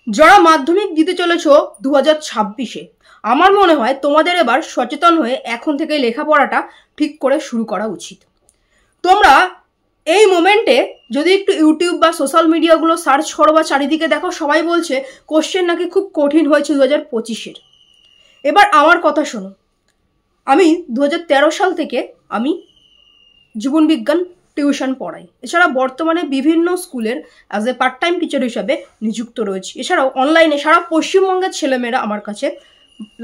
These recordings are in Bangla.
যারা মাধ্যমিক দিতে চলেছ 2026-এ, আমার মনে হয় তোমাদের এবার সচেতন হয়ে এখন থেকে লেখাপড়াটা ঠিক করে শুরু করা উচিত। তোমরা এই মোমেন্টে যদি একটু ইউটিউব বা সোশ্যাল মিডিয়াগুলো সার্চ করো বা চারিদিকে দেখো, সবাই বলছে কোশ্চেন নাকি খুব কঠিন হয়েছে 2025-এর। এবার আমার কথা শোনো, আমি 2013 সাল থেকে আমি জীবন বিজ্ঞান টিউশন পড়াই। এছাড়া বর্তমানে বিভিন্ন স্কুলের as a part time teacher হিসাবে নিযুক্ত রয়েছি। এছাড়াও অনলাইনে সারা পশ্চিমবঙ্গের ছেলেমেয়েরা আমার কাছে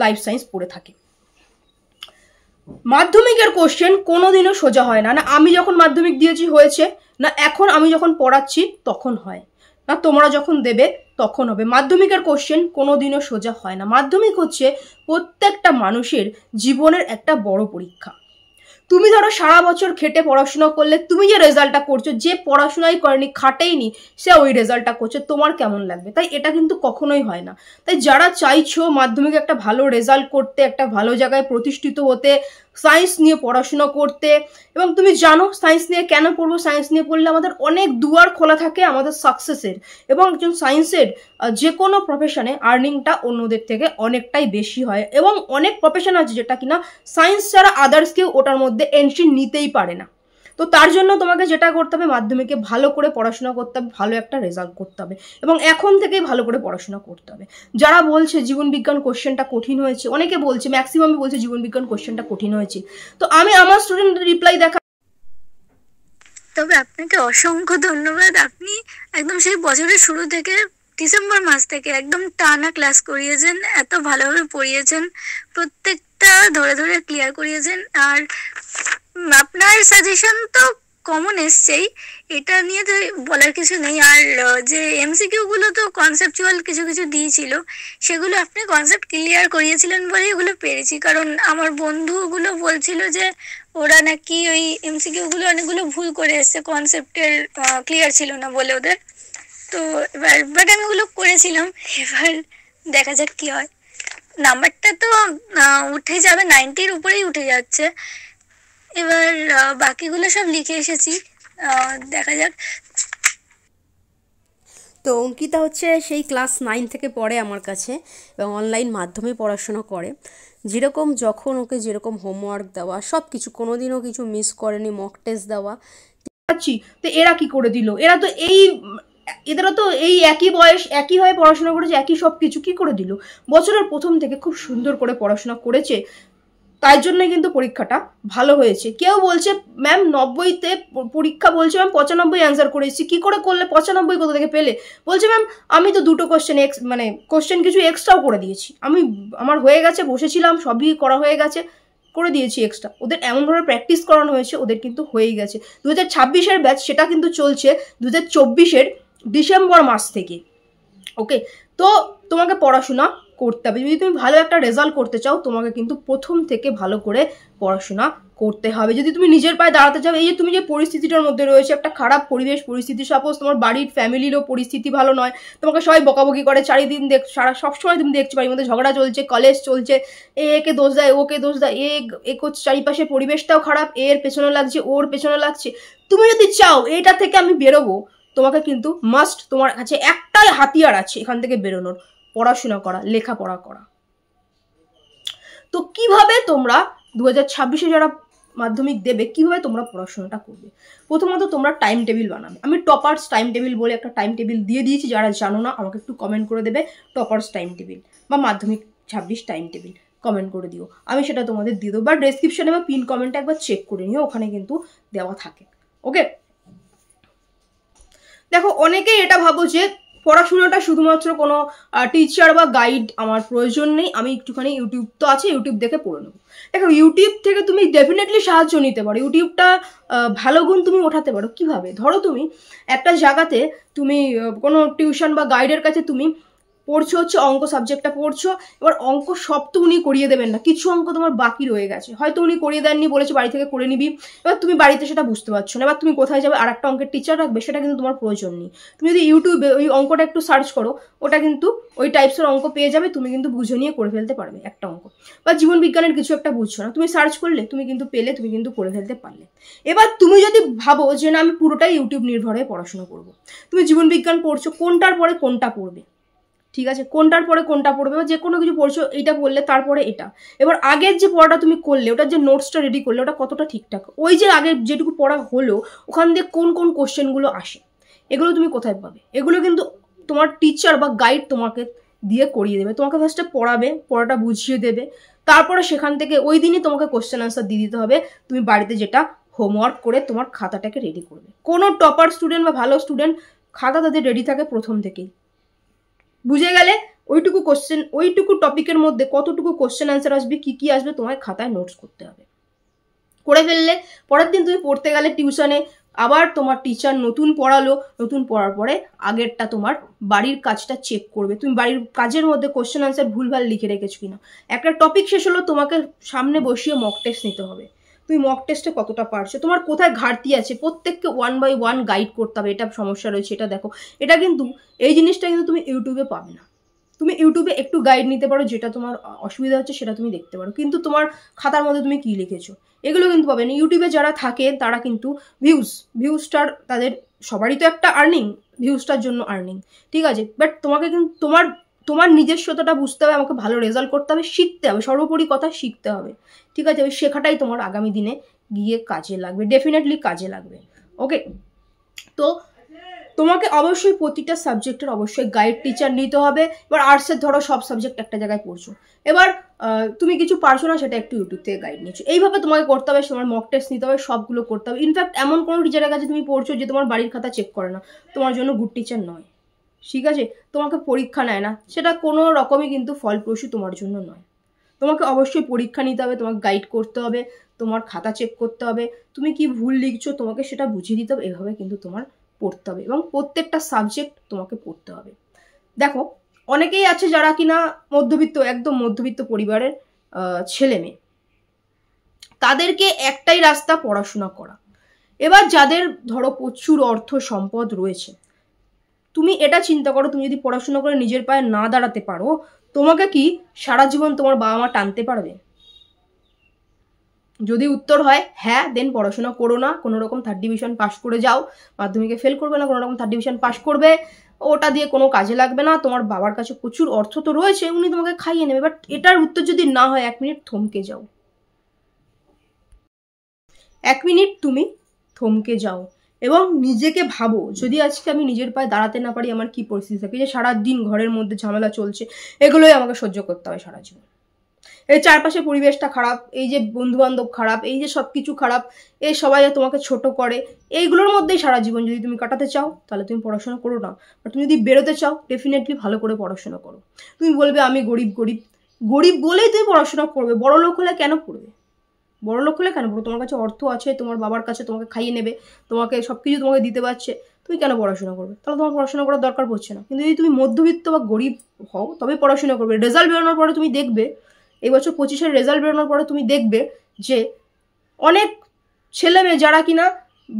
লাইফ সায়েন্স পড়ে থাকে। মাধ্যমিকের কোশ্চেন কোনোদিনও সোজা হয় না, না আমি যখন মাধ্যমিক দিয়েছি হয়েছে, না এখন আমি যখন পড়াচ্ছি তখন হয়, না তোমরা যখন দেবে তখন হবে। মাধ্যমিকের কোশ্চেন কোনোদিনও সোজা হয় না। মাধ্যমিক হচ্ছে প্রত্যেকটা মানুষের জীবনের একটা বড় পরীক্ষা। তুমি ধরো সারা বছর খেটে পড়াশোনা করলে তুমি যে রেজাল্টটা করছো, যে পড়াশোনাই করেনি খাটেইনি সে ওই রেজাল্টটা করছে, তোমার কেমন লাগবে? তাই এটা কিন্তু কখনোই হয় না। তাই যারা চাইছো মাধ্যমিকে একটা ভালো রেজাল্ট করতে, একটা ভালো জায়গায় প্রতিষ্ঠিত হতে, সায়েন্স নিয়ে পড়াশোনা করতে, এবং তুমি জানো সায়েন্স নিয়ে কেন পড়বো, সায়েন্স নিয়ে পড়লে আমাদের অনেক দুয়ার খোলা থাকে আমাদের সাকসেসের, এবং একজন সায়েন্সের যে কোনো প্রফেশনে আর্নিংটা অন্যদের থেকে অনেকটাই বেশি হয়, এবং অনেক প্রফেশন আছে যেটা কিনা সায়েন্স ছাড়া আদার্স কেউ ওটার মধ্যে এন্ট্রি নিতেই পারে না। তো তার জন্য তোমাকে যেটা করতে হবে, মাধ্যমিকে ভালো করে পড়াশোনা করতে হবে, ভালো একটা রেজাল্ট করতে হবে, এবং এখন থেকেই ভালো করে পড়াশোনা করতে হবে। যারা বলছে জীবন বিজ্ঞান কোশ্চেনটা কঠিন হয়েছে, অনেকে বলছে, ম্যাক্সিমামই বলছে জীবন বিজ্ঞান কোশ্চেনটা কঠিন হয়েছে, তো আমি আমার স্টুডেন্টদের রিপ্লাই দেখা। তবে আপনাকে অসংখ্য ধন্যবাদ। আপনি একদম সেই বছরের শুরু থেকে ডিসেম্বর মাস থেকে একদম টানা ক্লাস করিয়েছেন, এত ভালোভাবে পড়িয়েছেন, প্রত্যেকটা ধরে ধরে ক্লিয়ার করিয়েছেন। আর আপনার সাজেশন তো কমন এসছেই, এটা নিয়ে তো বলার কিছু নেই। আর যে এমসিকিউ গুলো তো কনসেপচুয়াল কিছু কিছু দিয়েছিল, সেগুলো আপনি কনসেপ্ট ক্লিয়ার করিয়েছিলেন বলেই ওগুলো পেরেছি। কারণ আমার বন্ধুগুলো বলছিল যে ওরা নাকি ওই এমসিকিউ গুলো অনেকগুলো ভুল করে এসছে, কনসেপ্টের ক্লিয়ার ছিল না বলে ওদের। তো এবার বাট আমি ওগুলো করেছিলাম, এবার দেখা যাক কি হয়। নাম্বারটা তো উঠে যাবে, 90-র উপরেই উঠে যাচ্ছে। এবার বাকিগুলো সব লিখে এসেছি, দেখা যাক। তো অঙ্কিতা হচ্ছে সেই ক্লাস 9 থেকে পড়ে আমার কাছে, এবং অনলাইন মাধ্যমে পড়াশোনা করে। যেরকম যখন ওকে যেরকম হোমওয়ার্ক দেওয়া সব কিছু, কোনোদিনও কিছু মিস করেনি, মক টেস্ট দেওয়া। তো এরা কি করে দিল? এরা তো এদেরও তো এই একই বয়স, একইভাবে পড়াশোনা করেছে, একই সব কিছু, কি করে দিল? বছরের প্রথম থেকে খুব সুন্দর করে পড়াশোনা করেছে, তাই জন্য কিন্তু পরীক্ষাটা ভালো হয়েছে। কেউ বলছে ম্যাম 90-তে পরীক্ষা, বলছে ম্যাম 95 অ্যান্সার করেছি, কি করে করলে? 95 কোথা থেকে পেলে? বলছে ম্যাম আমি তো দুটো কোশ্চেন কোশ্চেন কিছু এক্সট্রাও করে দিয়েছি, আমার হয়ে গেছে, বসেছিলাম সবই করা হয়ে গেছে, করে দিয়েছি এক্সট্রা। ওদের এমনভাবে প্র্যাকটিস করানো হয়েছে, ওদের কিন্তু হয়েই গেছে। 2026-এর ব্যাচ সেটা কিন্তু চলছে 2024-এর ডিসেম্বর মাস থেকে। ওকে, তো তোমাকে পড়াশোনা করতে হবে। যদি তুমি ভালো একটা রেজাল্ট করতে চাও, তোমাকে কিন্তু প্রথম থেকে ভালো করে পড়াশোনা করতে হবে। যদি তুমি নিজের পায়ে দাঁড়াতে চাও, এই যে তুমি যে পরিস্থিতিটার মধ্যে রয়েছে, একটা খারাপ পরিস্থিতি, সাপোজ তোমার বাড়ির ফ্যামিলিরও পরিস্থিতি ভালো নয়, তোমাকে সবাই বকাবকি করে, চারিদিন সবসময় তুমি দেখছো বাড়ির মধ্যে ঝগড়া চলছে, কলেজ চলছে, একে দোষ দেয়, ওকে দোষ দেয়, এ করছে, চারিপাশে পরিবেশটাও খারাপ, এর পেছনে লাগছে, ওর পেছনে লাগছে। তুমি যদি চাও এটা থেকে আমি বেরোবো, তোমাকে কিন্তু মাস্ট, তোমার কাছে একটাই হাতিয়ার আছে এখান থেকে বেরোনোর, পড়াশোনা করা, লেখাপড়া করা। তো কিভাবে তোমরা 2026-এ যারা মাধ্যমিক দেবে, কিভাবে তোমরা পড়াশোনাটা করবে? প্রথমত তোমরা টাইম টেবিল বানাবে। আমি টপার্স টাইম টেবিল বলে একটা টাইম টেবিল দিয়ে দিয়েছি, যারা জানো না আমাকে একটু কমেন্ট করে দেবে, টপার্স টাইম টেবিল বা মাধ্যমিক 26 টাইম টেবিল কমেন্ট করে দিও, আমি সেটা তোমাদের দিয়ে দেবো, বা ডেসক্রিপশনে বা পিন কমেন্টে একবার চেক করে নিও, ওখানে কিন্তু দেওয়া থাকে। ওকে, দেখো অনেকেই এটা ভাবো যে পড়াশোনাটা শুধুমাত্র কোনো টিচার বা গাইড আমার প্রয়োজন নেই, আমি একটুখানি ইউটিউব তো আছে, ইউটিউব দেখে পড়ে নেবো। দেখো ইউটিউব থেকে তুমি ডেফিনেটলি সাহায্য নিতে পারো, ইউটিউবটা ভালো গুণ তুমি ওঠাতে পারো। কিভাবে? ধরো তুমি একটা জায়গাতে তুমি কোনো টিউশন বা গাইডের কাছে তুমি পড়ছো, হচ্ছে অঙ্ক সাবজেক্টটা পড়ছো, এবার অঙ্ক সব তো উনি করিয়ে দেবেন না, কিছু অঙ্ক তোমার বাকি রয়ে গেছে, হয়তো উনি করিয়ে দেননি, বলেছে বাড়ি থেকে করে নিবি, এবার তুমি বাড়িতে সেটা বুঝতে পারছো না, এবার তুমি কোথায় যাবে? আর একটা অঙ্কের টিচার রাখবে, সেটা কিন্তু তোমার প্রয়োজন নেই। তুমি যদি ইউটিউবে ওই অঙ্কটা একটু সার্চ করো, ওটা কিন্তু ওই টাইপসের অঙ্ক পেয়ে যাবে, তুমি কিন্তু বুঝে নিয়ে করে ফেলতে পারবে একটা অঙ্ক। বা জীবন বিজ্ঞানের কিছু একটা বুঝছো না, তুমি সার্চ করলে তুমি কিন্তু পেলে, তুমি কিন্তু করে ফেলতে পারলে। এবার তুমি যদি ভাবো যে না আমি পুরোটাই ইউটিউব নির্ভর হয়ে পড়াশোনা করবো, তুমি জীবন বিজ্ঞান পড়ছো, কোনটার পরে কোনটা পড়বে? ঠিক আছে, কোনটার পরে কোনটা পড়বে, বা যে কোনো কিছু পড়ছো এইটা পড়লে তারপরে এটা। এবার আগের যে পড়াটা তুমি করলে, ওটার যে নোটসটা রেডি করলে, ওটা কতটা ঠিকঠাক, ওই যে আগে যেটুকু পড়া হলো ওখান দিয়ে কোন কোন কোশ্চেনগুলো আসে, এগুলো তুমি কোথায় পাবে? এগুলো কিন্তু তোমার টিচার বা গাইড তোমাকে দিয়ে করিয়ে দেবে। তোমাকে ফার্স্টে পড়াবে, পড়াটা বুঝিয়ে দেবে, তারপরে সেখান থেকে ওই দিনই তোমাকে কোশ্চেন আনসার দিয়ে দিতে হবে। তুমি বাড়িতে যেটা হোমওয়ার্ক করে তোমার খাতাটাকে রেডি করবে। কোনো টপার স্টুডেন্ট বা ভালো স্টুডেন্ট খাতা তাদের রেডি থাকে প্রথম থেকেই। বুঝে গেলে ওইটুকু কোশ্চেন, ওইটুকু টপিকের মধ্যে কতটুকু কোশ্চেন অ্যান্সার আসবে, কি আসবে, তোমায় খাতায় নোটস করতে হবে। করে ফেললে পরের দিন তুমি পড়তে গেলে টিউশনে, আবার তোমার টিচার নতুন পড়ালো, নতুন পড়ার পরে আগেরটা তোমার বাড়ির কাজটা চেক করবে, তুমি বাড়ির কাজের মধ্যে কোশ্চেন অ্যান্সার ভুলভাল লিখে রেখেছো কিনা। একটা টপিক শেষ হলো, তোমাকে সামনে বসিয়ে মক টেস্ট নিতে হবে। তুমি মক টেস্টে কতটা পারছো, তোমার কোথায় ঘাটতি আছে, প্রত্যেককে 1 by 1 গাইড করতে হবে। এটা সমস্যা রয়েছে, এটা দেখো। এটা কিন্তু, এই জিনিসটা কিন্তু তুমি ইউটিউবে পাবে না। তুমি ইউটিউবে একটু গাইড নিতে পারো, যেটা তোমার অসুবিধা হচ্ছে সেটা তুমি দেখতে পারো, কিন্তু তোমার খাতার মধ্যে তুমি কি লিখেছো এগুলো কিন্তু পাবে না। ইউটিউবে যারা থাকে তারা কিন্তু ভিউজটার, তাদের সবারই তো একটা আর্নিং, ভিউজটার জন্য আর্নিং, ঠিক আছে। বাট তোমাকে কিন্তু তোমার নিজস্বতাটা বুঝতে হবে, আমাকে ভালো রেজাল্ট করতে হবে, শিখতে হবে, সর্বোপরি কথা শিখতে হবে, ঠিক আছে। ওই শেখাটাই তোমার আগামী দিনে গিয়ে কাজে লাগবে, ডেফিনেটলি কাজে লাগবে। ওকে, তো তোমাকে অবশ্যই প্রতিটা সাবজেক্টের অবশ্যই গাইড টিচার নিতে হবে। এবার আর্টসের ধরো সব সাবজেক্ট একটা জায়গায় পড়ছো, এবার তুমি কিছু পারছো না, সেটা একটু ইউটিউব থেকে গাইড নিচ্ছো, এইভাবে তোমাকে করতে হবে। তোমার মক টেস্ট নিতে হবে, সবগুলো করতে হবে। ইনফ্যাক্ট এমন কোনো টিচারের কাছে তুমি পড়ছো যে তোমার বাড়ির খাতা চেক করে না, তোমার জন্য গুড টিচার নয়, ঠিক আছে। তোমাকে পরীক্ষা নেয় না, সেটা কোনো রকমই কিন্তু ফলপ্রসূ তোমার জন্য নয়। তোমাকে অবশ্যই পরীক্ষা নিতে হবে, তোমাকে গাইড করতে হবে, তোমার খাতা চেক করতে হবে, তুমি কি ভুল লিখছো তোমাকে সেটা বুঝিয়ে দিতে হবে। এভাবে কিন্তু তোমার পড়তে হবে, এবং প্রত্যেকটা সাবজেক্ট তোমাকে পড়তে হবে। দেখো, অনেকেই আছে যারা কিনা মধ্যবিত্ত, একদম মধ্যবিত্ত পরিবারের ছেলে মেয়ে, তাদেরকে একটাই রাস্তা পড়াশোনা করা। এবার যাদের ধরো প্রচুর অর্থ সম্পদ রয়েছে, তুমি এটা চিন্তা করো, তুমি যদি পড়াশোনা করে নিজের পায়ে না দাঁড়াতে পারো, তোমাকে কি সারা জীবন তোমার বাবা মা টানতে পারবে? যদি উত্তর হয় হ্যাঁ, দেন পড়াশোনা করো না, কোনো রকম 3rd ডিভিশন পাস করে যাও, মাধ্যমিকে ফেল করবে না, কোনো রকম 3rd ডিভিশন পাস করবে, ওটা দিয়ে কোনো কাজে লাগবে না, তোমার বাবার কাছে প্রচুর অর্থ তো রয়েছে, উনি তোমাকে খাইয়ে নেবে। বাট এটার উত্তর যদি না হয়, 1 মিনিট থমকে যাও, 1 মিনিট তুমি থমকে যাও এবং নিজেকে ভাবো, যদি আজকে আমি নিজের পায়ে দাঁড়াতে না পারি, আমার কি পরিস্থিতি থাকে। যে সারাদিন ঘরের মধ্যে ঝামেলা চলছে, এগুলোই আমাকে সহ্য করতে হয় সারা জীবন। এই চারপাশে পরিবেশটা খারাপ, এই যে বন্ধু বান্ধব খারাপ, এই যে সব কিছু খারাপ, এই সবাই তোমাকে ছোট করে, এইগুলোর মধ্যেই সারা জীবন যদি তুমি কাটাতে চাও, তাহলে তুমি পড়াশোনা করো না। আর তুমি যদি বেরোতে চাও, ডেফিনেটলি ভালো করে পড়াশোনা করো। তুমি বলবে আমি গরিব বলেই তুমি পড়াশোনা করবে। বড় লোক হলে কেন পড়বে? তোমার কাছে অর্থ আছে, তোমার বাবার কাছে তোমাকে খাইয়ে নেবে, তোমাকে সবকিছু তোমাকে দিতে পারছে, তুমি কেন পড়াশোনা করবে? তাহলে তোমার পড়াশোনা করার দরকার পড়ছে না। কিন্তু যদি তুমি মধ্যবিত্ত বা গরিব হও, তবে পড়াশোনা করবে। রেজাল্ট বেরোনোর পরে তুমি দেখবে, এই বছর 25-এর রেজাল্ট বেরোনোর পরে তুমি দেখবে যে অনেক ছেলে মেয়ে যারা কিনা,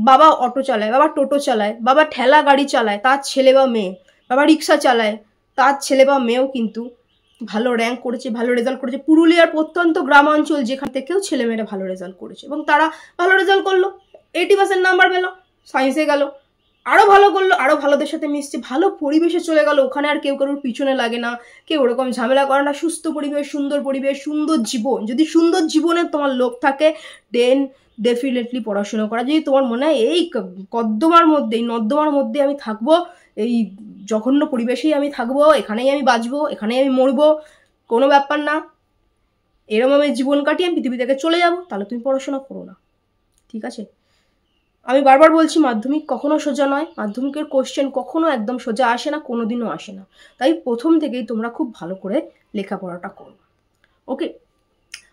বাবা অটো চালায়, বাবা টোটো চালায়, বাবা ঠেলা গাড়ি চালায়, তার ছেলে বা মেয়ে, বাবা রিক্সা চালায়, তার ছেলে বা মেয়েও কিন্তু ভালো র্যাঙ্ক করেছে, ভালো রেজাল্ট করেছে। পুরুলিয়ার প্রত্যন্ত গ্রামাঞ্চল যেখান থেকেও ছেলেমেয়েরা ভালো রেজাল্ট করেছে, এবং তারা ভালো রেজাল্ট করলো, 80% নাম্বার পেলো, সায়েন্সে গেল, আরো ভালো করলো, আরো ভালোদের সাথে মিশছে, ভালো পরিবেশে চলে গেল, ওখানে আর কেউ কারোর পিছনে লাগে না, কেউ ওরকম ঝামেলা করে না, সুস্থ পরিবেশ, সুন্দর জীবন। যদি সুন্দর জীবনের তোমার লোভ থাকে, দেন ডেফিনেটলি পড়াশোনা করা। যদি তোমার মনে হয় এই নর্দমার মধ্যে আমি থাকবো, এই জঘন্য পরিবেশেই আমি থাকবো, এখানেই আমি বাঁচবো, এখানেই আমি মরবো, কোনো ব্যাপার না, এরকম আমি জীবন কাটিয়ে আমি পৃথিবী থেকে চলে যাবো, তাহলে তুমি পড়াশোনা করো না, ঠিক আছে। আমি বারবার বলছি, মাধ্যমিক কখনো সোজা নয়, মাধ্যমিকের কোশ্চেন কখনো একদম সোজা আসে না, কোনোদিনও আসে না। তাই প্রথম থেকেই তোমরা খুব ভালো করে লেখাপড়াটা করো, ওকে।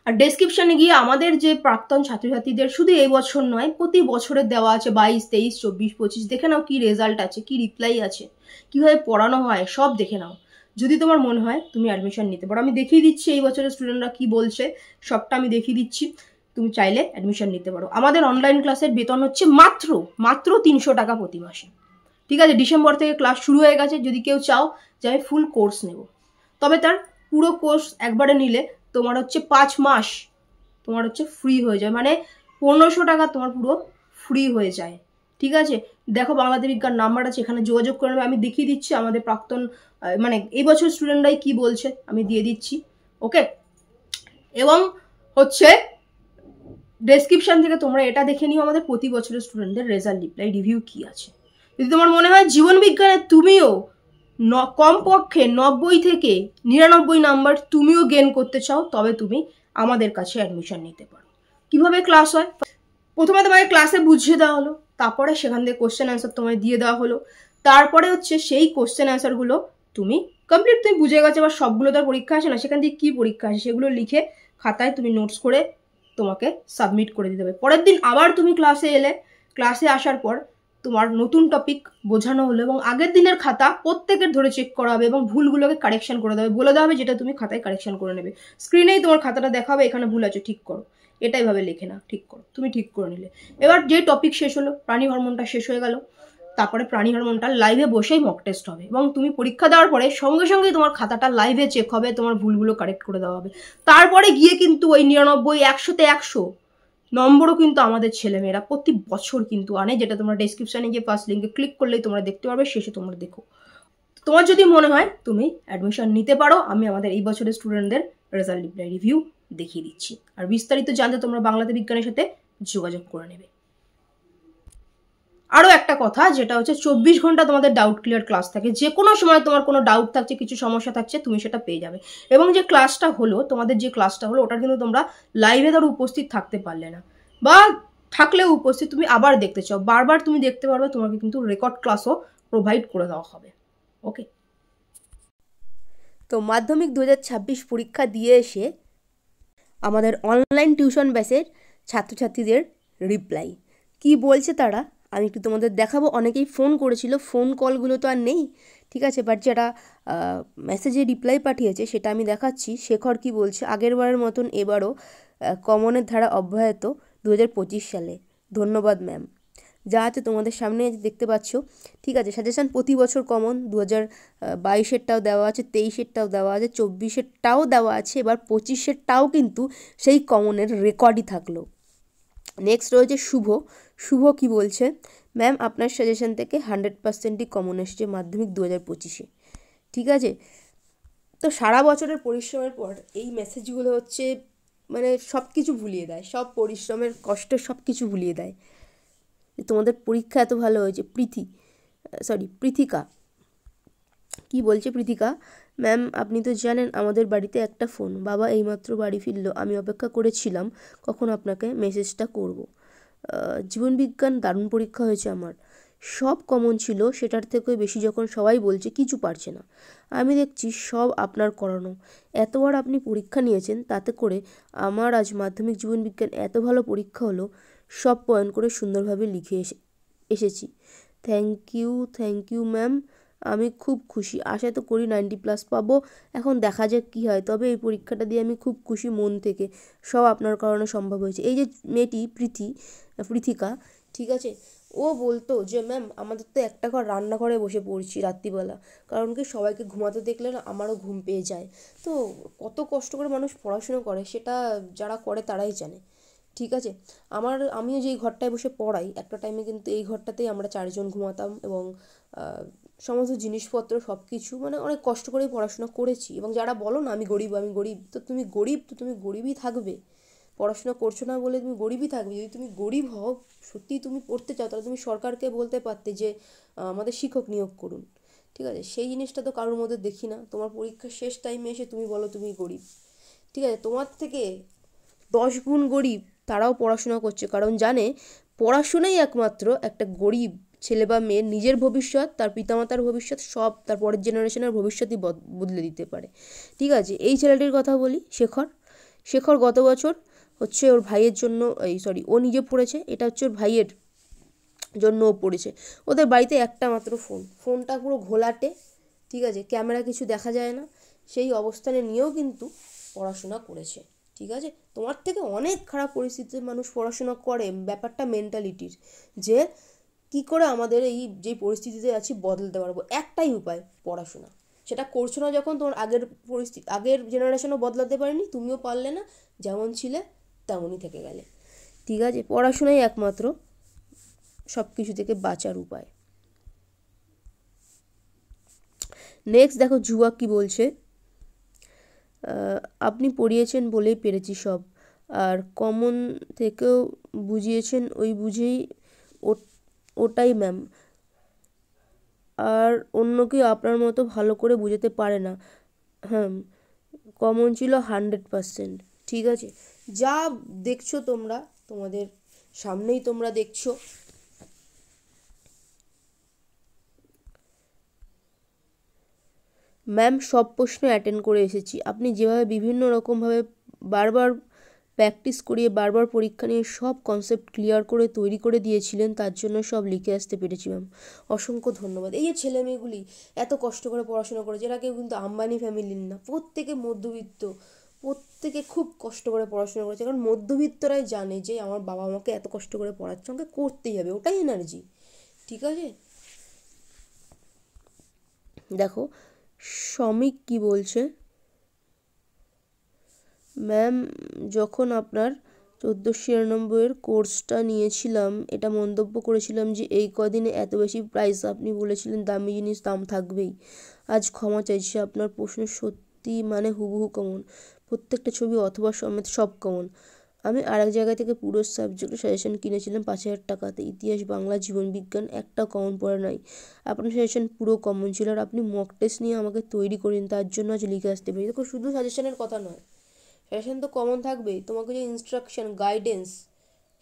আর ডেসক্রিপশনে গিয়ে আমাদের যে প্রাক্তন ছাত্রছাত্রীদের, শুধু এই বছর নয়, প্রতি বছরের দেওয়া আছে, 22, 23, 24, 25, দেখে নাও কি রেজাল্ট আছে, কি রিপ্লাই আছে, কিভাবে পড়ানো হয়, সব দেখে নাও। যদি তোমার মনে হয় তুমি অ্যাডমিশন নিতে পারো, আমি দেখিয়ে দিচ্ছি এই বছরের স্টুডেন্টরা কি বলছে, সবটা আমি দেখিয়ে দিচ্ছি। তুমি চাইলে অ্যাডমিশন নিতে পারো। আমাদের অনলাইন ক্লাসের বেতন হচ্ছে মাত্র 300 টাকা প্রতি মাসে, ঠিক আছে। ডিসেম্বর থেকে ক্লাস শুরু হয়ে গেছে। যদি কেউ চাও যে আমি ফুল কোর্স নেব, তবে তার পুরো কোর্স একবারে নিলে তোমার হচ্ছে 5 মাস তোমার হচ্ছে ফ্রি হয়ে যায়, মানে 1500 টাকা তোমার পুরো ফ্রি হয়ে যায়, ঠিক আছে। দেখো বাংলাতে বিজ্ঞান নাম্বার আছে, এখানে যোগাযোগ করে নেবে। আমি দেখিয়ে দিচ্ছি আমাদের প্রাক্তন মানে এই বছর স্টুডেন্টরাই কি বলছে, আমি দিয়ে দিচ্ছি। ওকে, এবং হচ্ছে ডেসক্রিপশন থেকে তোমরা এটা দেখে নিও আমাদের প্রতি বছরের স্টুডেন্টদের রেজাল্ট রিপ্লাই রিভিউ কি আছে। যদি তোমার মনে হয় জীবন বিজ্ঞানে তুমিও কমপক্ষে 90 থেকে 99 নাম্বার তুমিও গেন করতে চাও, তবে তুমি আমাদের কাছে অ্যাডমিশন নিতে পারো। কিভাবে ক্লাস হয়, প্রথমে তোমাকে ক্লাসে বুঝিয়ে দেওয়া হলো, তারপরে সেখান থেকে কোশ্চেন অ্যান্সার তোমায় দিয়ে দেওয়া হলো, তারপরে হচ্ছে সেই কোশ্চেন অ্যান্সারগুলো তুমি কমপ্লিট তুমি বুঝে গেছো, এবার সবগুলো তার পরীক্ষা আসে না, সেখান থেকে কী পরীক্ষা আসে সেগুলো লিখে খাতায় তুমি নোটস করে তোমাকে সাবমিট করে দিতে হবে। পরের দিন আবার তুমি ক্লাসে এলে, ক্লাসে আসার পর তোমার নতুন টপিক বোঝানো হলো এবং আগের দিনের খাতা প্রত্যেকের ধরে চেক করা হবে এবং ভুলগুলোকে কারেকশন করে দেবে, বলে দেওয়া হবে যেটা তুমি খাতায় কারেকশন করে নেবে। স্ক্রিনেই তোমার খাতাটা দেখাবে, এখানে ভুল আছে ঠিক করো, এটাই ভাবে লেখে না, ঠিক করো, তুমি ঠিক করে নিলে। এবার যে টপিক শেষ হলো, প্রাণী হরমোনটা শেষ হয়ে গেল, তারপরে প্রাণী হরমোনটা লাইভে বসেই মক টেস্ট হবে এবং তুমি পরীক্ষা দেওয়ার পরে সঙ্গে সঙ্গেই তোমার খাতাটা লাইভে চেক হবে, তোমার ভুলগুলো কারেক্ট করে দেওয়া হবে। তারপরে গিয়ে কিন্তু ওই 99, 100তে 100 নম্বরও কিন্তু আমাদের ছেলেমেয়েরা প্রতি বছর কিন্তু আনে, যেটা তোমরা ডেসক্রিপশনে গিয়ে ফার্স্ট লিঙ্কে ক্লিক করলেই তোমরা দেখতে পারবে, শেষে তোমরা দেখো। তোমার যদি মনে হয় তুমি অ্যাডমিশন নিতে পারো, আমি আমাদের এই বছরের স্টুডেন্টদের রেজাল্ট রিপ্লাই রিভিউ দেখিয়ে দিচ্ছি। আর বিস্তারিত জানতে তোমরা বাংলাতে বিজ্ঞানের সাথে যোগাযোগ করে নেবে। আরও একটা কথা, যেটা হচ্ছে 24 ঘন্টা তোমাদের ডাউট ক্লিয়ার ক্লাস থাকে, যে কোনো সময় তোমার কোনো ডাউট থাকছে, কিছু সমস্যা থাকছে, তুমি সেটা পেয়ে যাবে। এবং যে ক্লাসটা হলো, তোমাদের যে ক্লাসটা হলো, ওটা কিন্তু তোমরা লাইভে ধরো উপস্থিত থাকতে পারলে না, বা থাকলেও উপস্থিত তুমি আবার দেখতে চাও, বারবার তুমি দেখতে পারবে, তোমাকে কিন্তু রেকর্ড ক্লাসও প্রোভাইড করে দেওয়া হবে। ওকে, তো মাধ্যমিক 2026 পরীক্ষা দিয়ে এসে আমাদের অনলাইন টিউশন ব্যাচের ছাত্রছাত্রীদের রিপ্লাই কি বলছে তারা আমি একটু তোমাদের দেখাবো। অনেকেই ফোন করেছিল, ফোন কলগুলো তো আর নেই, ঠিক আছে, বাট যারা মেসেজে রিপ্লাই পাঠিয়েছে সেটা আমি দেখাচ্ছি। শেখর কি বলছে, আগেরবারের মতন এবারও কমনের ধারা অব্যাহত 2025 সালে। ধন্যবাদ ম্যাম। যা আছে তোমাদের সামনে দেখতে পাচ্ছ, ঠিক আছে। সাজেশান প্রতি বছর কমন 2022-এরটাও দেওয়া আছে, 23-এরটাও দেওয়া আছে, 24-এরটাও দেওয়া আছে, এবার 25-এরটাও কিন্তু সেই কমনের রেকর্ডই থাকলো। নেক্সট রয়েছে শুভ। শুভ কি বলছে, ম্যাম আপনার সাজেশান থেকে 100%ই কমন এসেছে মাধ্যমিক 2025-এ, ঠিক আছে। তো সারা বছরের পরিশ্রমের পর এই মেসেজগুলো হচ্ছে মানে সব কিছু ভুলিয়ে দেয়, সব পরিশ্রমের কষ্ট সব কিছু ভুলিয়ে দেয়। তোমাদের পরীক্ষা এত ভালো হয়েছে। পৃথিকা কি বলছে, পৃথিকা ম্যাম আপনি তো জানেন আমাদের বাড়িতে একটা ফোন, বাবা এইমাত্র বাড়ি ফিরলো, আমি অপেক্ষা করেছিলাম কখন আপনাকে মেসেজটা করব। জীবনবিজ্ঞান দারুণ পরীক্ষা হয়েছে আমার, সব কমন ছিল, সেটার থেকে বেশি যখন সবাই বলছে কিছু পারছে না, আমি দেখছি সব আপনার করানো, এতবার আপনি পরীক্ষা নিয়েছেন, তাতে করে আমার আজ মাধ্যমিক জীবনবিজ্ঞান এত ভালো পরীক্ষা হলো, সব পয়েন্ট করে সুন্দরভাবে লিখে এসেছি। থ্যাংক ইউ ম্যাম, আমি খুব খুশি, আশা তো করি 90+ পাবো, এখন দেখা যাক কী হয়, তবে এই পরীক্ষাটা দিয়ে আমি খুব খুশি মন থেকে, সব আপনার কারণে সম্ভব হয়েছে। এই যে মেয়েটি পৃথিকা, ঠিক আছে, ও বলতো যে ম্যাম আমাদের তো একটা ঘর রান্নাঘরে বসে পড়ছি রাত্রিবেলা, কারণ কি সবাইকে ঘুমাতে দেখলে না আমারও ঘুম পেয়ে যায়। তো কত কষ্ট করে মানুষ পড়াশুনো করে সেটা যারা করে তারাই জানে, ঠিক আছে। আমিও যেই ঘরটায় বসে পড়াই, একটা টাইমে কিন্তু এই ঘরটাতেই আমরা 4 জন ঘুমাতাম এবং সমস্ত জিনিসপত্র সব কিছু মানে অনেক কষ্ট করেই পড়াশোনা করেছি। এবং যারা বলো না আমি গরিব, তো তুমি গরিবই থাকবে, পড়াশোনা করছো না বলে তুমি গরিবই থাকবে। যদি তুমি গরিব হও, সত্যিই তুমি পড়তে চাও, তাহলে তুমি সরকারকে বলতে পারতে যে আমাদের শিক্ষক নিয়োগ করুন, ঠিক আছে। সেই জিনিসটা তো কারোর মধ্যে দেখি না। তোমার পরীক্ষার শেষ টাইমে এসে তুমি বলো তুমি গরিব, ঠিক আছে। তোমার থেকে 10 গুণ গরিব তারাও পড়াশোনা করছে, কারণ জানে পড়াশোনাই একমাত্র একটা গরিব ছেলে বা মেয়ের নিজের ভবিষ্যৎ, তার পিতামাতার ভবিষ্যৎ, সব তার পরের জেনারেশনের ভবিষ্যৎই বদলে দিতে পারে, ঠিক আছে। এই ছেলেটির কথা বলি, শেখর গত বছর হচ্ছে ওর ভাইয়ের জন্য ও নিজে পড়েছে, এটা হচ্ছে ওর ভাইয়ের জন্য ও পড়েছে। ওদের বাড়িতে একটা মাত্র ফোনটা পুরো ঘোলাটে, ঠিক আছে, ক্যামেরা কিছু দেখা যায় না, সেই অবস্থানে নিয়েও কিন্তু পড়াশোনা করেছে, ঠিক আছে। তোমার থেকে অনেক খারাপ পরিস্থিতিতে মানুষ পড়াশোনা করে, ব্যাপারটা মেন্টালিটির, যে কি করে আমাদের এই যে পরিস্থিতিতে আছি বদলাতে পারবো, একটাই উপায় পড়াশোনা। সেটা করছো না যখন, তোমার আগের জেনারেশনও বদলাতে পারেনি, তুমিও পারলে না, যেমন ছিলে তেমনই থেকে গেলে, ঠিক আছে। পড়াশোনাই একমাত্র সব কিছু থেকে বাঁচার উপায়। নেক্সট দেখো জুয়া কি বলছে, আপনি পড়িয়েছেন বলেই পেরেছি সব, আর কমন থেকেও বুঝিয়েছেন ওই বুঝেই ওটাই ম্যাম, আর অন্য কেউ আপনার মতো ভালো করে বুঝাতে পারে না। হ্যাঁ, কমন ছিল 100%। ঠিক আছে, যা দেখছো তোমরা, তোমাদের সামনেই তোমরা দেখছো। ম্যাম সব প্রশ্ন অ্যাটেন্ড করে এসেছি, আপনি যেভাবে বিভিন্ন রকমভাবে বারবার প্র্যাকটিস করিয়ে বারবার পরীক্ষা নিয়ে সব কনসেপ্ট ক্লিয়ার করে তৈরি করে দিয়েছিলেন, তার জন্য সব লিখে আসতে পেরেছি ম্যাম। অসংখ্য ধন্যবাদ। এই যে ছেলেমেয়েগুলি এত কষ্ট করে পড়াশোনা করেছে, এরা কেউ কিন্তু আম্বানি ফ্যামিলির না, প্রত্যেকে মধ্যবিত্ত, প্রত্যেকে খুব কষ্ট করে পড়াশোনা করেছে, কারণ মধ্যবিত্তরাই জানে যে আমার বাবা আমাকে এত কষ্ট করে পড়াচ্ছে, আমাকে করতেই হবে, ওটাই এনার্জি। ঠিক আছে, দেখো শ্রমিক কি বলছে, ম্যাম যখন আপনার 1496 কোর্সটা নিয়েছিলাম, এটা মন্তব্য করেছিলাম যে এই কদিনে এত বেশি প্রাইস, আপনি বলেছিলেন দামি জিনিস দাম থাকবেই। আজ ক্ষমা চাইছি, আপনার প্রশ্ন সত্যি মানে হুবহু কমন, প্রত্যেকটা ছবি অথবা সমেত সব কমন। আমি আরেক জায়গা থেকে পুরো সাবজেক্টের সাজেশন কিনেছিলাম 5000 টাকাতে, ইতিহাস, বাংলা, জীবনবিজ্ঞান একটা কমন পড়ে নাই। আপনার সাজেশন পুরো কমন ছিল, আর আপনি মক টেস্ট নিয়ে আমাকে তৈরি করেন, তার জন্য আজ লিখে আসতে পারি। দেখো শুধু সাজেশনের কথা নয়, সাজেশন তো কমন থাকবেই, তোমাকে যে ইনস্ট্রাকশন গাইডেন্স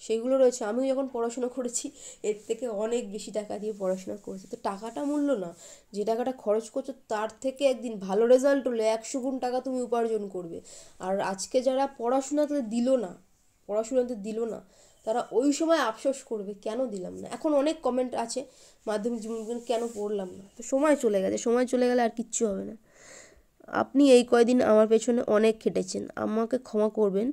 সেগুলো রয়েছে। আমি যখন পড়াশোনা করেছি এর থেকে অনেক বেশি টাকা দিয়ে পড়াশোনা করেছি, তো টাকাটা মূল্য না, যে টাকাটা খরচ করছো তার থেকে একদিন ভালো রেজাল্ট হলে 100 গুণ টাকা তুমি উপার্জন করবে। আর আজকে যারা পড়াশোনাতে দিল না তারা ওই সময় আফসোস করবে কেন দিলাম না। এখন অনেক কমেন্ট আছে মাধ্যমিক জীবনবিজ্ঞান কেন পড়লাম না, তো সময় চলে গেছে, সময় চলে গেলে আর কিচ্ছু হবে না। আপনি এই কয়দিন আমার পেছনে অনেক খেটেছেন, আমাকে ক্ষমা করবেন,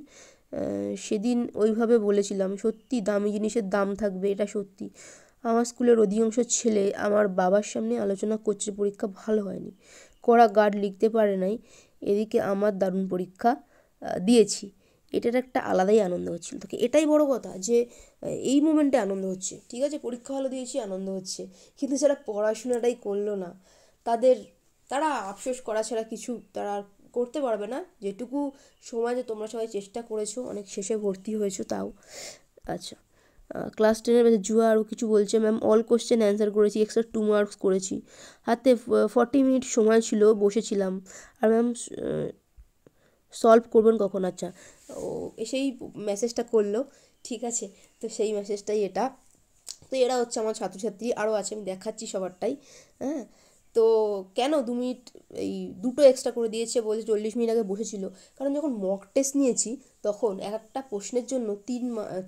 সেদিন ওইভাবে বলেছিলাম। সত্যি দামি জিনিসের দাম থাকবে, এটা সত্যি। আমার স্কুলের অধিকাংশ ছেলে আমার বাবার সামনে আলোচনা করছে পরীক্ষা ভালো হয়নি, কড়া গার্ড লিখতে পারে নাই, এদিকে আমার দারুণ পরীক্ষা দিয়েছি, এটার একটা আলাদাই আনন্দ হচ্ছিল। তোকে এটাই বড় কথা যে এই মোমেন্টে আনন্দ হচ্ছে। ঠিক আছে, পরীক্ষা ভালো দিয়েছি, আনন্দ হচ্ছে, কিন্তু যারা পড়াশোনাটাই করলো না তারা আফসোস করা ছাড়া কিছু তারা আর করতে পারবে না। যেটুকু সমাজে তোমরা সবাই চেষ্টা করেছো, অনেক শেষে ভর্তি হয়েছো তাও। আচ্ছা, ক্লাস 10-এর ব্যাচে জুয়া আরও কিছু বলছে, ম্যাম অল কোশ্চেন অ্যান্সার করেছি, এক্সট্রা 2 মার্কস করেছি, হাতে 40 মিনিট সময় ছিল, বসেছিলাম। আর ম্যাম সলভ করবেন কখন? আচ্ছা, ও এসেই মেসেজটা করলো। ঠিক আছে, তো সেই মেসেজটাই এটা। তো এরা হচ্ছে আমার ছাত্রছাত্রী, আরও আছে, আমি দেখাচ্ছি সবারটাই। হ্যাঁ, তো কেন 2 মিনিট এই দুটো এক্সট্রা করে দিয়েছে, বলছে 40 মিনিট আগে বসেছিল, কারণ যখন মক টেস্ট নিয়েছি তখন একটা প্রশ্নের জন্য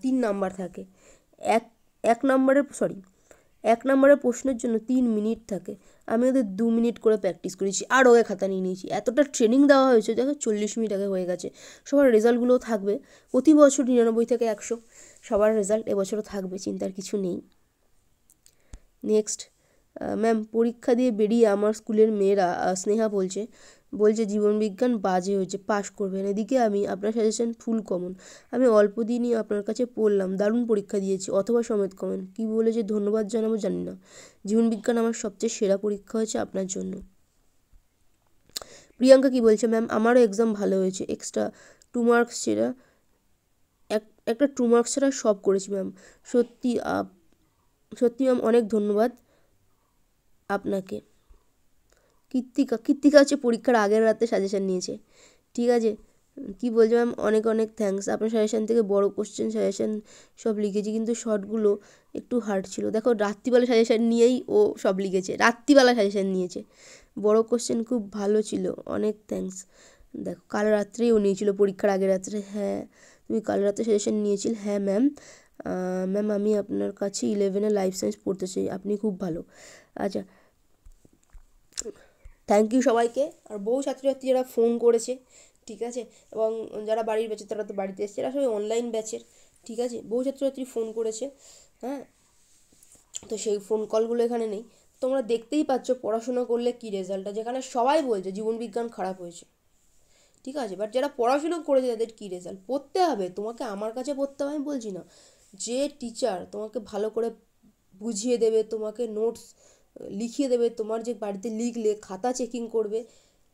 3 নাম্বার থাকে, এক এক নম্বরের প্রশ্নের জন্য 3 মিনিট থাকে। আমি ওদের 2 মিনিট করে প্র্যাকটিস করেছি, আর ওকে খাতা নিয়ে নিয়েছি, এতটা ট্রেনিং দেওয়া হয়েছে। দেখো 40 মিনিট আগে হয়ে গেছে। সবার রেজাল্টগুলোও থাকবে প্রতি বছর 99 থেকে 100 সবার রেজাল্ট এবছরও থাকবে, চিন্তার কিছু নেই। নেক্সট, ম্যাম পরীক্ষা দিয়ে বেরিয়ে আমার স্কুলের মেয়েরা, স্নেহা বলছে জীবনবিজ্ঞান বাজে হয়েছে, পাশ করবেন। এদিকে আমি আপনার সাজেশন ফুল কমন, আমি অল্প দিনই আপনার কাছে পড়লাম, দারুণ পরীক্ষা দিয়েছি, অথবা সমেত কমন। কী বলে যে ধন্যবাদ জানাবো জানি না, জীবনবিজ্ঞান আমার সবচেয়ে সেরা পরীক্ষা হয়েছে আপনার জন্য। প্রিয়াঙ্কা কি বলছে, ম্যাম আমারও এক্সাম ভালো হয়েছে, এক্সট্রা 2 মার্কস ছাড়া একটা 2 মার্কস ছাড়া সব করেছি ম্যাম। সত্যি ম্যাম অনেক ধন্যবাদ আপনাকে। কৃত্তিকা হচ্ছে পরীক্ষার আগের রাতে সাজেশন নিয়েছে। ঠিক আছে, কি বলছো ম্যাম, অনেক অনেক থ্যাঙ্কস, আপনার সাজেশন থেকে বড় কোশ্চেন সাজেশন সব লিখেছি, কিন্তু শর্টগুলো একটু হার্ড ছিল। দেখো রাত্রিবেলা সাজেশন নিয়েই ও সব লিখেছে, রাত্রিবেলা সাজেশন নিয়েছে। বড় কোশ্চেন খুব ভালো ছিল, অনেক থ্যাঙ্কস। দেখো কাল রাত্রেই ও নিয়েছিল, পরীক্ষার আগের রাত্রে। হ্যাঁ, তুমি কাল রাতে সাজেশন নিয়েছিল। হ্যাঁ ম্যাম। ম্যাম আমি আপনার কাছে 11-এ লাইফ সায়েন্স পড়তে চাই, আপনি খুব ভালো। আচ্ছা, থ্যাংক ইউ সবাইকে। আর বহু ছাত্রছাত্রী যারা ফোন করেছে, ঠিক আছে, এবং যারা বাড়ির ব্যাচের তারা তো বাড়িতে এসছে, এরা সবাই অনলাইন ব্যাচের। ঠিক আছে, বহু ছাত্রছাত্রী ফোন করেছে। হ্যাঁ, তো সেই ফোন কলগুলো এখানে নেই। তোমরা দেখতেই পাচ্ছ পড়াশোনা করলে কী রেজাল্টটা, যেখানে সবাই বলছে জীবনবিজ্ঞান খারাপ হয়েছে। ঠিক আছে, বাট যারা পড়াশুনো করেছে তাদের কী রেজাল্ট। পড়তে হবে তোমাকে, আমার কাছে পড়তে হবে আমি বলছি না, যে টিচার তোমাকে ভালো করে বুঝিয়ে দেবে, তোমাকে নোটস লিখিয়ে দেবে, তোমার যে বাড়িতে লিখলে খাতা চেকিং করবে,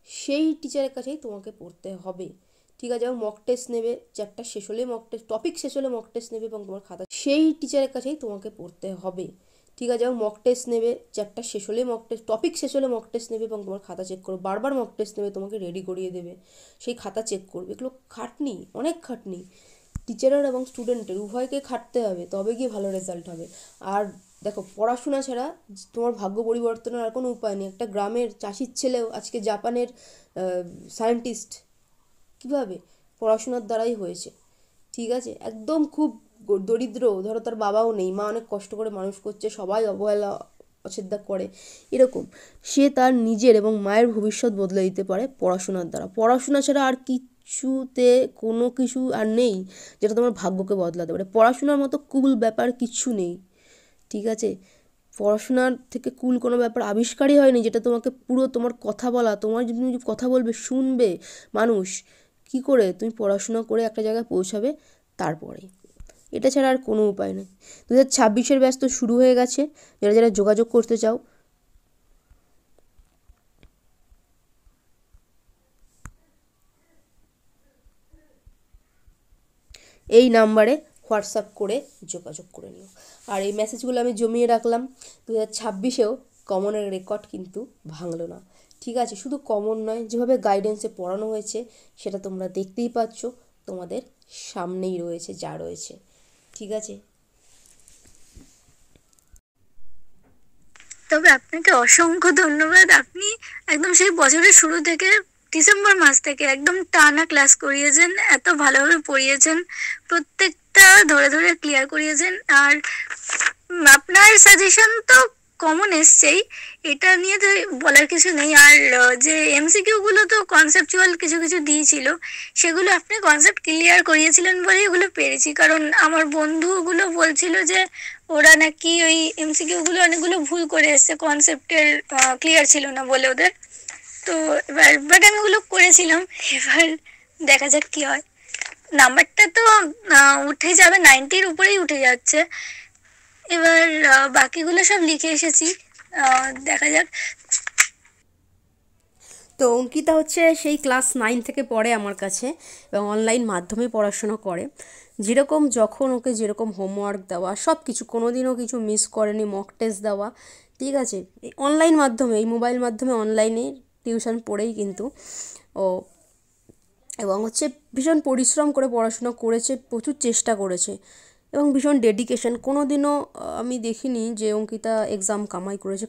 সেই টিচারের কাছেই তোমাকে পড়তে হবে। ঠিক আছে, এবং মক টেস্ট নেবে, চ্যাপ্টার শেষ হলে মক টেস্ট, টপিক শেষ হলে মক টেস্ট নেবে এবং তোমার খাতা, সেই টিচারের কাছেই তোমাকে পড়তে হবে। ঠিক আছে, এবং মক টেস্ট নেবে, চ্যাপ্টার শেষ হলে মক টেস্ট, টপিক শেষ হলে মক টেস্ট নেবে এবং তোমার খাতা চেক করবে, বারবার মক টেস্ট নেবে, তোমাকে রেডি করিয়ে দেবে, সেই খাতা চেক করবে। এগুলো খাটনি, অনেক খাটনি, টিচারের এবং স্টুডেন্টের উভয়কে খাটতে হবে, তবে গিয়ে ভালো রেজাল্ট হবে। আর দেখো, পড়াশোনা ছাড়া তোমার ভাগ্য পরিবর্তনের আর কোনো উপায় নেই। একটা গ্রামের চাষির ছেলেও আজকে জাপানের সায়েন্টিস্ট কীভাবে? পড়াশোনার দ্বারাই হয়েছে। ঠিক আছে, একদম খুব দরিদ্র, ধরো তার বাবাও নেই, মা অনেক কষ্ট করে মানুষ করছে, সবাই অবহেলা অশ্রদ্ধা করে, এরকম সে তার নিজের এবং মায়ের ভবিষ্যৎ বদলে দিতে পারে পড়াশোনার দ্বারা। পড়াশোনা ছাড়া আর কিছুতে কোনো কিছু আর নেই যেটা তোমার ভাগ্যকে বদলাতে পারে। পড়াশোনার মতো কুল ব্যাপার কিচ্ছু নেই। ঠিক আছে, পড়াশোনার থেকে কুল কোনো ব্যাপার আবিষ্কারই হয়নি যেটা তোমাকে পুরো তোমার কথা বলা, তোমার তুমি কথা বলবে শুনবে মানুষ, কি করে তুমি পড়াশোনা করে একটা জায়গায় পৌঁছাবে, তারপরে এটা ছাড়া আর কোনো উপায় নেই। 2026-এর ব্যাচ তো শুরু হয়ে গেছে, যারা যারা যোগাযোগ করতে চাও এই নাম্বারে হোয়াটসঅ্যাপ করে যোগাযোগ করে নিও। আর এই মেসেজগুলো আমি জমিয়ে রাখলাম, 2026-এও কমনের রেকর্ড কিন্তু ভাঙলো না। ঠিক আছে, শুধু কমন নয়, যেভাবে গাইডেন্সে পড়ানো হয়েছে সেটা তোমরা দেখতেই পাচ্ছ, তোমাদের সামনেই রয়েছে যা রয়েছে। ঠিক আছে, তবে আপনাকে অসংখ্য ধন্যবাদ। আপনি একদম সেই বছরের শুরু থেকে ডিসেম্বর মাস থেকে একদম টানা ক্লাস করিয়েছেন, এত ভালোভাবে পড়িয়েছেন, প্রত্যেকটা ধরে ধরে ক্লিয়ার করিয়েছেন। আর আপনার সাজেশন তো কমন এসছেই, এটা নিয়ে তো বলার কিছু নেই। আর যে এমসিকিউ গুলো তো কনসেপচুয়াল কিছু কিছু দিয়েছিল, সেগুলো আপনি কনসেপ্ট ক্লিয়ার করিয়েছিলেন বলে এগুলো পেরেছি। কারণ আমার বন্ধুগুলো বলছিল যে ওরা নাকি ওই এমসিকিউ গুলো অনেকগুলো ভুল করে এসছে, কনসেপ্টের ক্লিয়ার ছিল না বলে ওদের। তো বাট আমি ওগুলো করেছিলাম, এবার দেখা যাক কি হয়। নাম্বারটা তো উঠে যাবে, 90-র উপরেই উঠে যাচ্ছে। এবার বাকিগুলো সব লিখে এসেছি, দেখা যাক। তো অঙ্কিতা হচ্ছে সেই ক্লাস 9 থেকে পড়ে আমার কাছে এবং অনলাইন মাধ্যমে পড়াশোনা করে। যেরকম যখন ওকে যেরকম হোমওয়ার্ক দেওয়া, সব কিছু, কোনো দিনও কিছু মিস করেনি, মক টেস্ট দেওয়া। ঠিক আছে, এই অনলাইন মাধ্যমে, এই মোবাইল মাধ্যমে অনলাইনে টিউশন পড়েই কিন্তু ও, এবং হচ্ছে ভীষণ পরিশ্রম করে পড়াশোনা করেছে, প্রচুর চেষ্টা করেছে এবং ভীষণ ডেডিকেশন। কোনো দিনও আমি দেখিনি যে অঙ্কিতা এক্সাম কামাই করেছে।